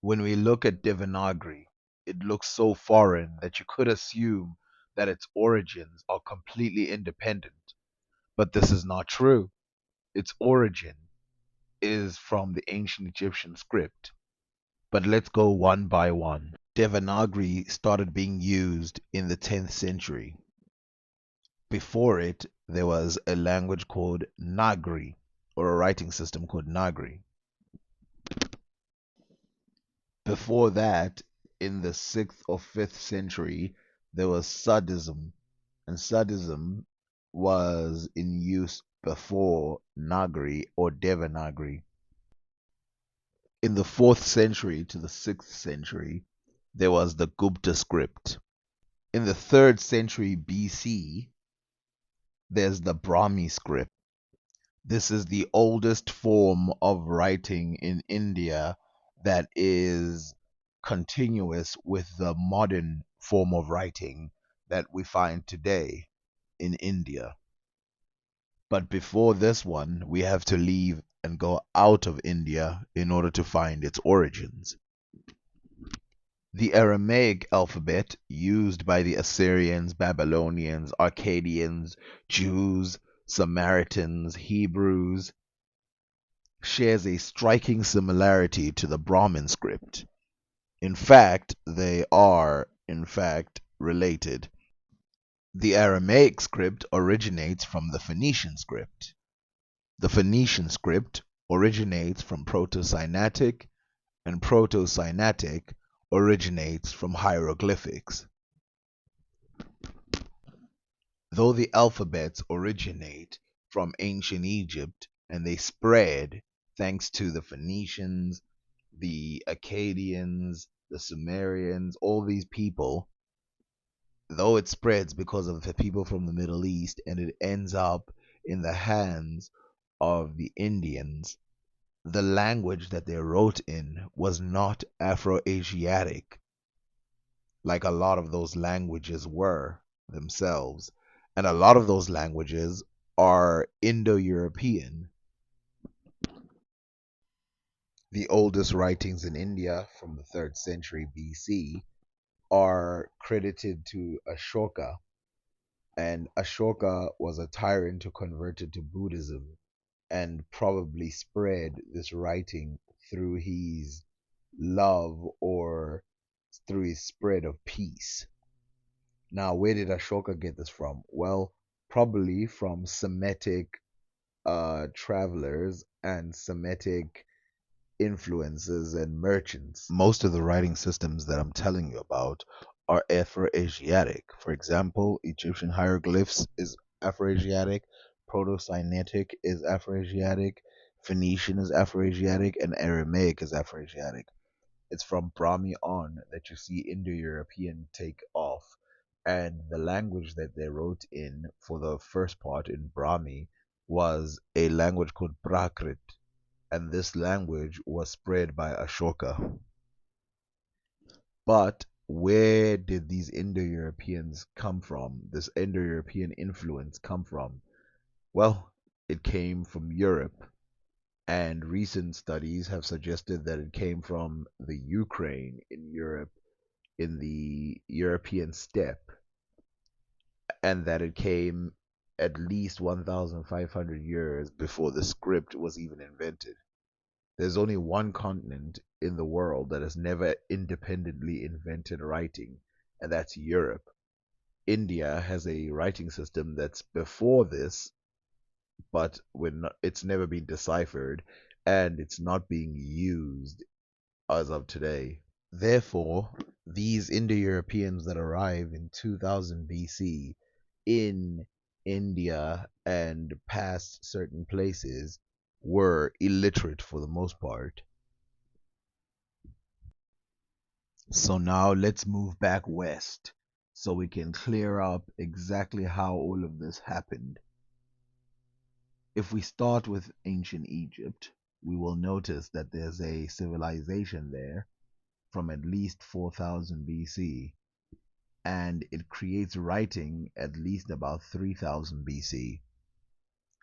When we look at Devanagari, it looks so foreign that you could assume that its origins are completely independent. But this is not true. Its origin is from the ancient Egyptian script. But let's go one by one. Devanagari started being used in the 10th century. Before it, there was a language called Nagri, or a writing system called Nagri. Before that, in the 6th or 5th century, there was Sudism, and Sudism was in use before Nagari or Devanagari. In the 4th century to the 6th century, there was the Gupta script. In the 3rd century BC, there's the Brahmi script. This is the oldest form of writing in India that is continuous with the modern form of writing that we find today in India. But before this one, we have to leave and go out of India in order to find its origins. The Aramaic alphabet used by the Assyrians, Babylonians, Akkadians, Jews, Samaritans, Hebrews shares a striking similarity to the Brahmin script. In fact, they are, in fact, related. The Aramaic script originates from the Phoenician script. The Phoenician script originates from Proto-Sinaitic, and Proto-Sinaitic originates from hieroglyphics. Though the alphabets originate from ancient Egypt and they spread thanks to the Phoenicians, the Akkadians, the Sumerians, all these people, though it spreads because of the people from the Middle East and it ends up in the hands of the Indians, the language that they wrote in was not Afro-Asiatic like a lot of those languages were themselves. And a lot of those languages are Indo-European. The oldest writings in India from the 3rd century BC are credited to Ashoka, and Ashoka was a tyrant who converted to Buddhism and probably spread this writing through his love or through his spread of peace. Now, where did Ashoka get this from? Well, probably from Semitic travelers and Semitic influences and merchants. Most of the writing systems that I'm telling you about are Afro-Asiatic. For example, Egyptian hieroglyphs is Afro-Asiatic, Proto-Sinaitic is Afro-Asiatic, Phoenician is Afro-Asiatic, and Aramaic is Afro-Asiatic. It's from Brahmi on that you see Indo-European take off. And the language that they wrote in for the first part in Brahmi was a language called Prakrit, and this language was spread by Ashoka. But where did these Indo-Europeans come from? This Indo-European influence come from? Well, it came from Europe, and recent studies have suggested that it came from the Ukraine in Europe, in the European steppe, and that it came at least 1,500 years before the script was even invented. There's only one continent in the world that has never independently invented writing, and that's Europe. India has a writing system that's before this, but it's never been deciphered, and it's not being used as of today. Therefore, these Indo-Europeans that arrive in 2000 BC in India and past certain places were illiterate for the most part. So now let's move back west so we can clear up exactly how all of this happened. If we start with ancient Egypt, we will notice that there's a civilization there from at least 4000 BC, and it creates writing at least about 3000 BC.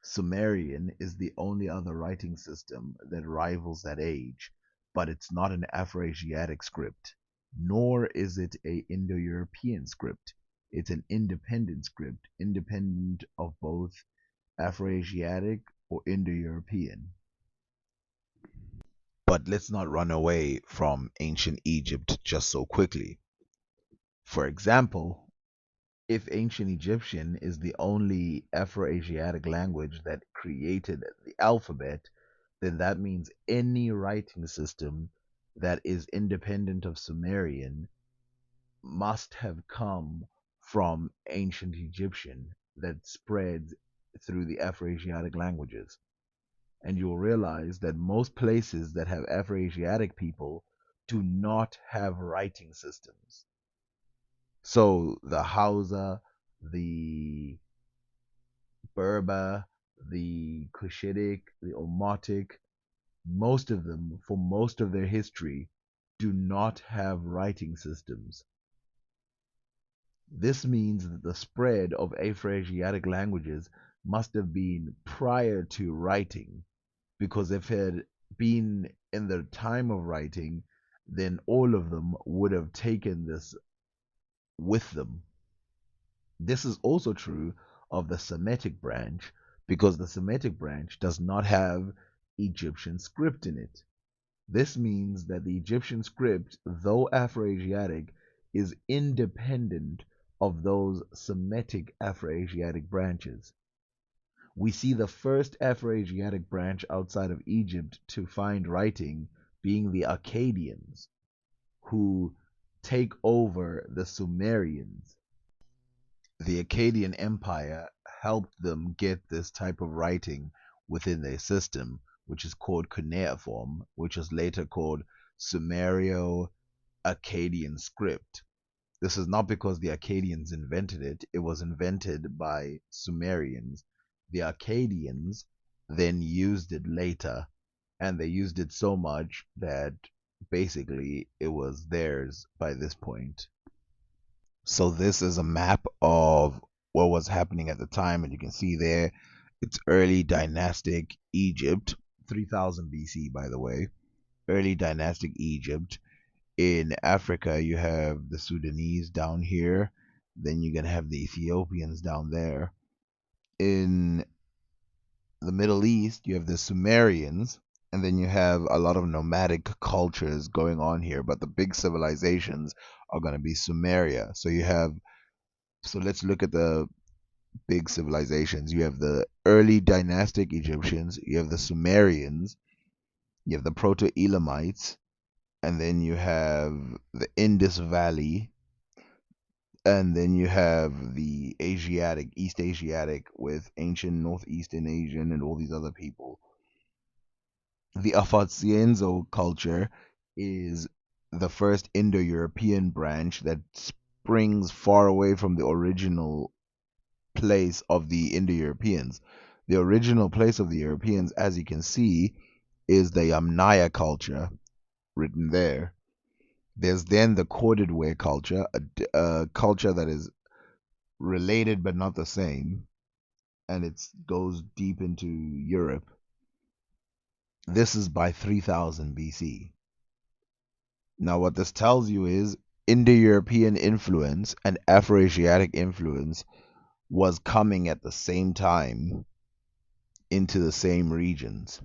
Sumerian is the only other writing system that rivals that age, but it's not an Afroasiatic script, nor is it a Indo-European script. It's an independent script, independent of both Afroasiatic or Indo-European. But let's not run away from ancient Egypt just so quickly. For example, if ancient Egyptian is the only Afroasiatic language that created the alphabet, then that means any writing system that is independent of Sumerian must have come from ancient Egyptian that spread through the Afroasiatic languages. And you'll realize that most places that have Afroasiatic people do not have writing systems. So the Hausa, the Berber, the Cushitic, the Omotic, most of them, for most of their history, do not have writing systems. This means that the spread of Afroasiatic languages must have been prior to writing, because if it had been in the time of writing, then all of them would have taken this with them. This is also true of the Semitic branch, because the Semitic branch does not have Egyptian script in it. This means that the Egyptian script, though Afroasiatic, is independent of those Semitic Afroasiatic branches. We see the first Afroasiatic branch outside of Egypt to find writing being the Akkadians, who take over the Sumerians. The Akkadian Empire helped them get this type of writing within their system, which is called cuneiform, which is later called Sumerio Akkadian script. This is not because the Akkadians invented it, it was invented by Sumerians. The Akkadians then used it later, and they used it so much that basically it was theirs by this point. So this is a map of what was happening at the time, and you can see there it's early dynastic Egypt, 3000 BC, by the way. Early dynastic Egypt. In Africa, you have the Sudanese down here. Then you're going to have the Ethiopians down there. In the Middle East, you have the Sumerians. And then you have a lot of nomadic cultures going on here. But the big civilizations are going to be Sumeria. So let's look at the big civilizations. You have the early dynastic Egyptians. You have the Sumerians. You have the Proto Elamites. And then you have the Indus Valley, and then you have the Asiatic, East Asiatic, with ancient Northeastern Asian and all these other people. The Afatsienzo culture is the first Indo-European branch that springs far away from the original place of the Indo-Europeans. The original place of the Europeans, as you can see, is the Yamnaya culture, written there. There's then the corded ware culture, a culture that is related but not the same, and it goes deep into Europe. This is by 3000 BC. Now, what this tells you is Indo-European influence and Afroasiatic influence was coming at the same time into the same regions,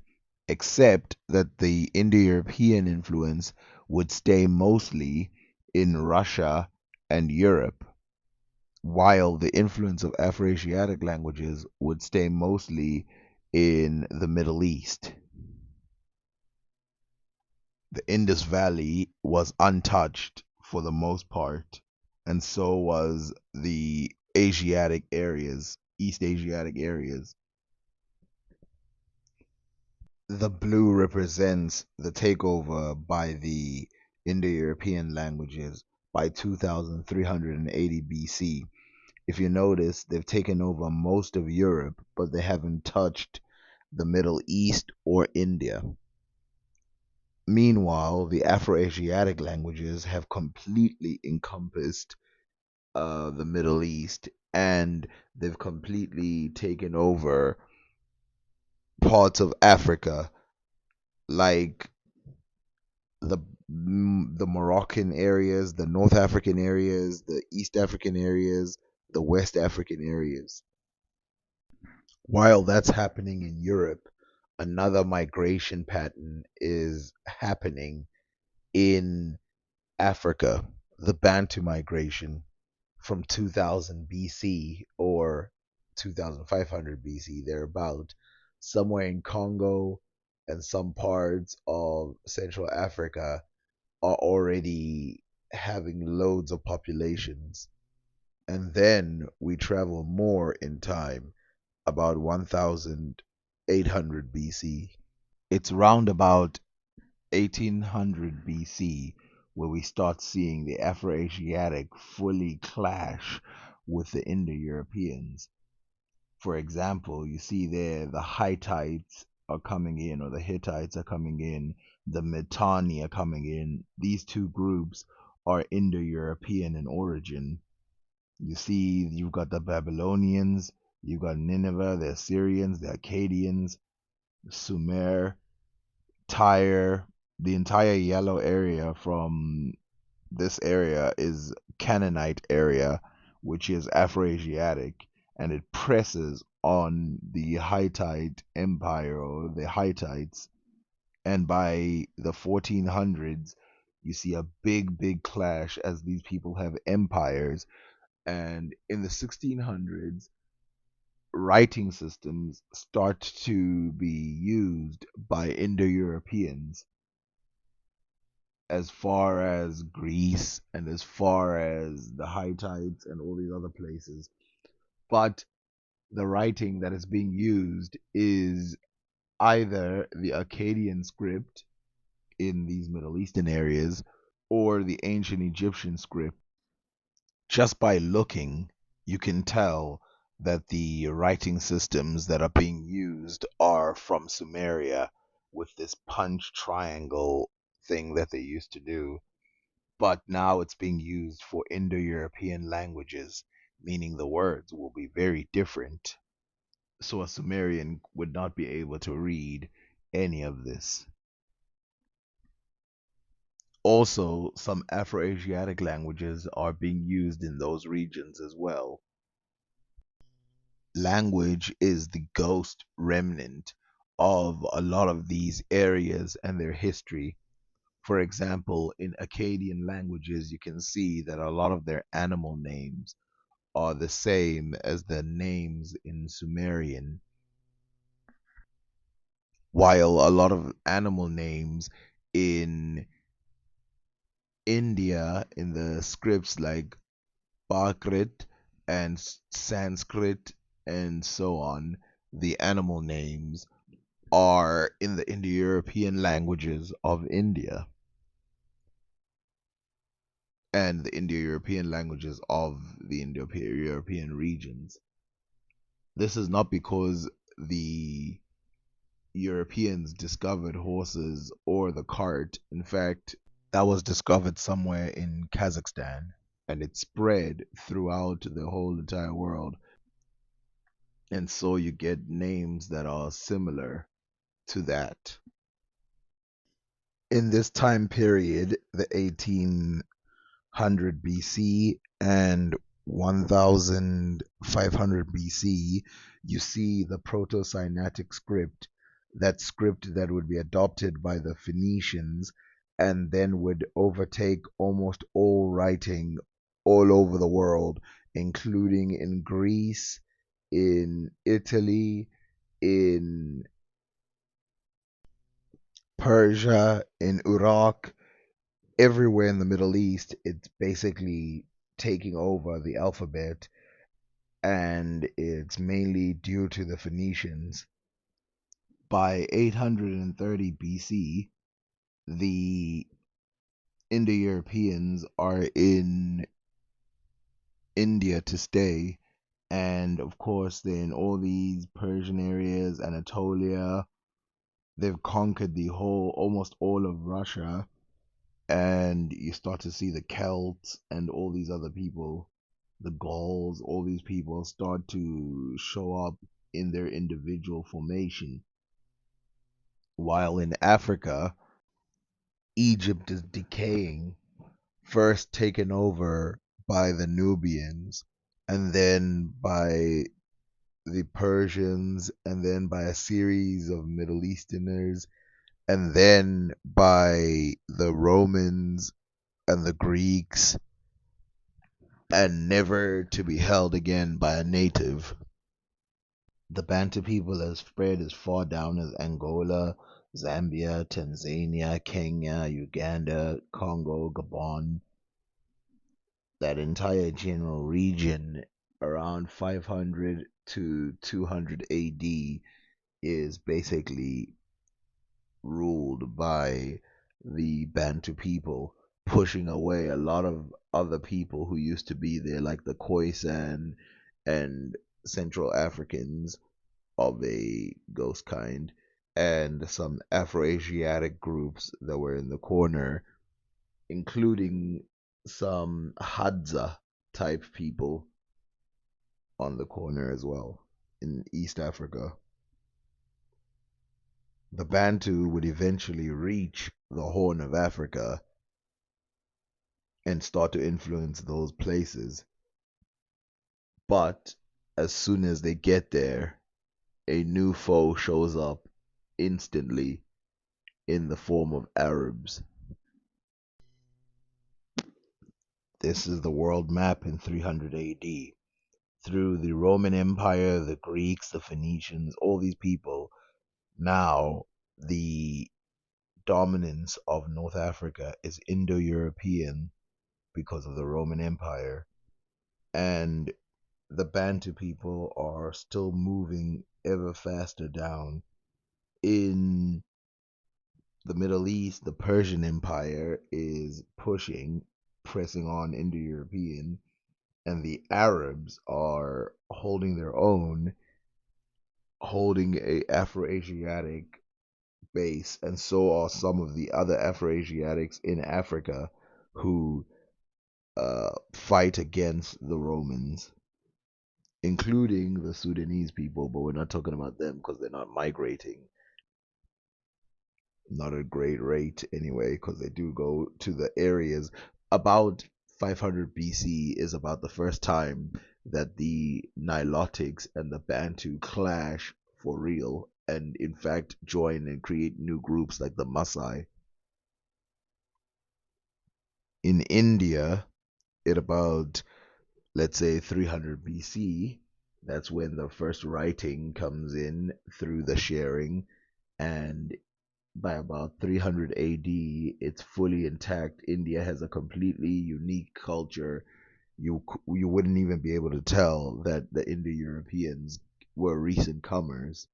except that the Indo-European influence would stay mostly in Russia and Europe, while the influence of Afroasiatic languages would stay mostly in the Middle East. The Indus Valley was untouched for the most part, and so was the Asiatic areas, East Asiatic areas. The blue represents the takeover by the Indo-European languages by 2380 BC. If you notice, they've taken over most of Europe, but they haven't touched the Middle East or India. Meanwhile, the Afro-Asiatic languages have completely encompassed the Middle East, and they've completely taken over parts of Africa, like the the Moroccan areas, the North African areas, the East African areas, the West African areas. While that's happening in Europe, another migration pattern is happening in Africa, the Bantu migration from 2000 BC or 2500 BC, thereabout, somewhere in Congo and some parts of Central Africa are already having loads of populations. And then we travel more in time, about 1800 BC. It's round about 1800 BC where we start seeing the Afro-Asiatic fully clash with the Indo-Europeans. For example, you see there the Hittites are coming in, or the Hittites are coming in, the Mitanni are coming in. These two groups are Indo-European in origin. You see, you've got the Babylonians, you've got Nineveh, the Assyrians, the Akkadians, Sumer, Tyre, the entire yellow area from this area is Canaanite area, which is Afro-Asiatic, and it presses on the Hittite Empire or the Hittites. And by the 1400s, you see a big clash as these people have empires. And in the 1600s, writing systems start to be used by Indo-Europeans as far as Greece and as far as the Hittites and all these other places. But the writing that is being used is either the Akkadian script in these Middle Eastern areas or the ancient Egyptian script. Just by looking, you can tell that the writing systems that are being used are from Sumeria with this punch triangle thing that they used to do. But now it's being used for Indo-European languages, meaning the words will be very different. So a Sumerian would not be able to read any of this. Also, some Afro-Asiatic languages are being used in those regions as well. Language is the ghost remnant of a lot of these areas and their history. For example, in Akkadian languages, you can see that a lot of their animal names are the same as the names in Sumerian, while a lot of animal names in India, in the scripts like Prakrit and Sanskrit and so on, the animal names are in the Indo-European languages of India and the Indo-European languages of the Indo-European regions. This is not because the Europeans discovered horses or the cart. In fact, that was discovered somewhere in Kazakhstan and it spread throughout the whole entire world. And so you get names that are similar to that. In this time period, the 1800 BC and 1500 BC, you see the Proto-Sinaitic script, that script that would be adopted by the Phoenicians and then would overtake almost all writing all over the world, including in Greece, in Italy, in Persia, in Iraq, everywhere in the Middle East. It's basically taking over the alphabet, and it's mainly due to the Phoenicians. By 830 BC, the Indo-Europeans are in India to stay, and of course, they're in all these Persian areas, Anatolia. They've conquered the whole, almost all of Russia, and you start to see the Celts and all these other people, the Gauls, all these people start to show up in their individual formation. While in Africa, Egypt is decaying, first taken over by the Nubians, and then by the Persians, and then by a series of Middle Easterners, and then by the Romans and the Greeks, and never to be held again by a native. The Bantu people have spread as far down as Angola, Zambia, Tanzania, Kenya, Uganda, Congo, Gabon. That entire general region around 500 to 200 AD is basically ruled by the Bantu people, pushing away a lot of other people who used to be there, like the Khoisan and Central Africans of a ghost kind, and some Afro-Asiatic groups that were in the corner, including some Hadza type people on the corner as well in East Africa. The Bantu would eventually reach the Horn of Africa and start to influence those places. But as soon as they get there, a new foe shows up instantly in the form of Arabs. This is the world map in 300 AD. Through the Roman Empire, the Greeks, the Phoenicians, all these people, now the dominance of North Africa is Indo-European because of the Roman Empire. And the Bantu people are still moving ever faster down. In the Middle East, the Persian Empire is pressing on Indo-European, and the Arabs are holding their own, holding a Afro-Asiatic base, and so are some of the other Afro-Asiatics in Africa who fight against the Romans, including the Sudanese people, but we're not talking about them because they're not migrating. Not a great rate anyway, because they do go to the areas. About 500 BC is about the first time that the Nilotics and the Bantu clash for real, and in fact join and create new groups like the Masai. In India, at about, let's say, 300 BC, that's when the first writing comes in through the sharing, and by about 300 AD, it's fully intact. India has a completely unique culture. You wouldn't even be able to tell that the Indo-Europeans were recent comers.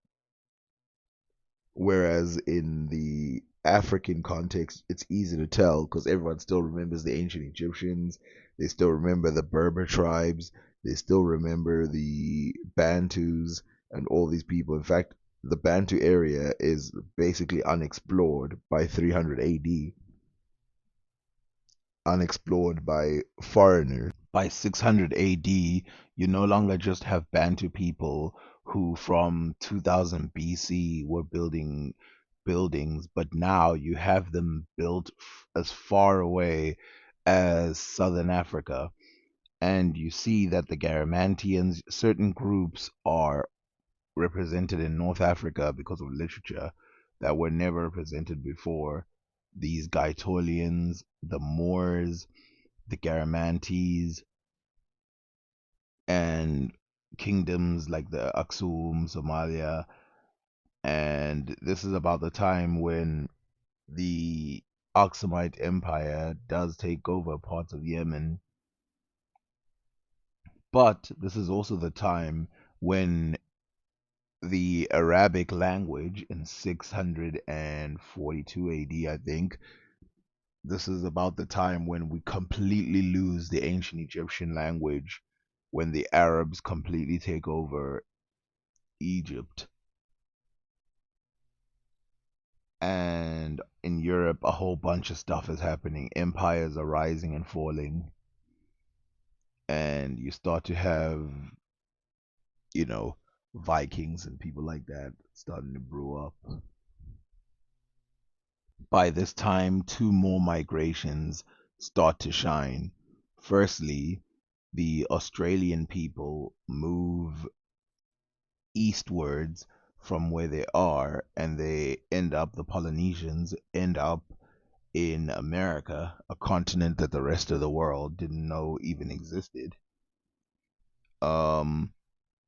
Whereas in the African context, it's easy to tell because everyone still remembers the ancient Egyptians. They still remember the Berber tribes. They still remember the Bantus and all these people. In fact, the Bantu area is basically unexplored by 300 AD, unexplored by foreigners. By 600 AD, you no longer just have Bantu people who from 2000 BC were building buildings, but now you have them built as far away as southern Africa. And you see that the Garamantians, certain groups are represented in North Africa because of literature that were never represented before. These Gaetolians, the Moors, the Garamantes, and kingdoms like the Aksum, Somalia. And this is about the time when the Aksumite Empire does take over parts of Yemen. But this is also the time when the Arabic language in 642 AD, I think, this is about the time when we completely lose the ancient Egyptian language, when the Arabs completely take over Egypt. And in Europe, a whole bunch of stuff is happening. Empires are rising and falling. And you start to have, you know, Vikings and people like that starting to brew up. By this time, two more migrations start to shine. Firstly, the Australian people move eastwards from where they are, and the Polynesians end up in America, a continent that the rest of the world didn't know even existed. Um,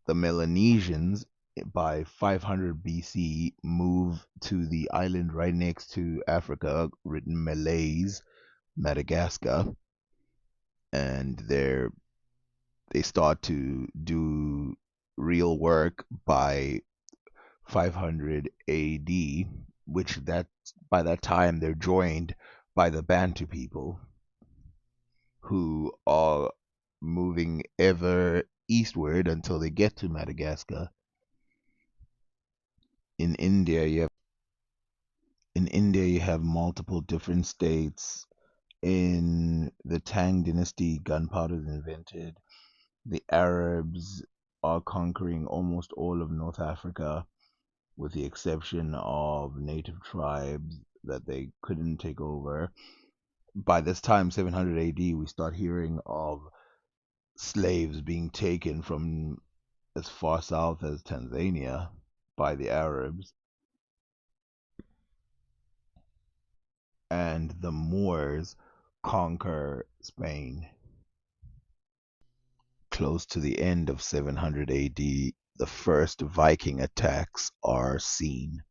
the Melanesians by 500 BC move to the island right next to Africa, written Malays, Madagascar, and they start to do real work by 500 AD, which that by that time they're joined by the Bantu people who are moving ever eastward until they get to Madagascar. In India, you have multiple different states. In the Tang dynasty, gunpowder is invented. The Arabs are conquering almost all of North Africa, with the exception of native tribes that they couldn't take over. By this time, 700 AD, we start hearing of slaves being taken from as far south as Tanzania by the Arabs, and the Moors conquer Spain. Close to the end of 700 AD, the first Viking attacks are seen.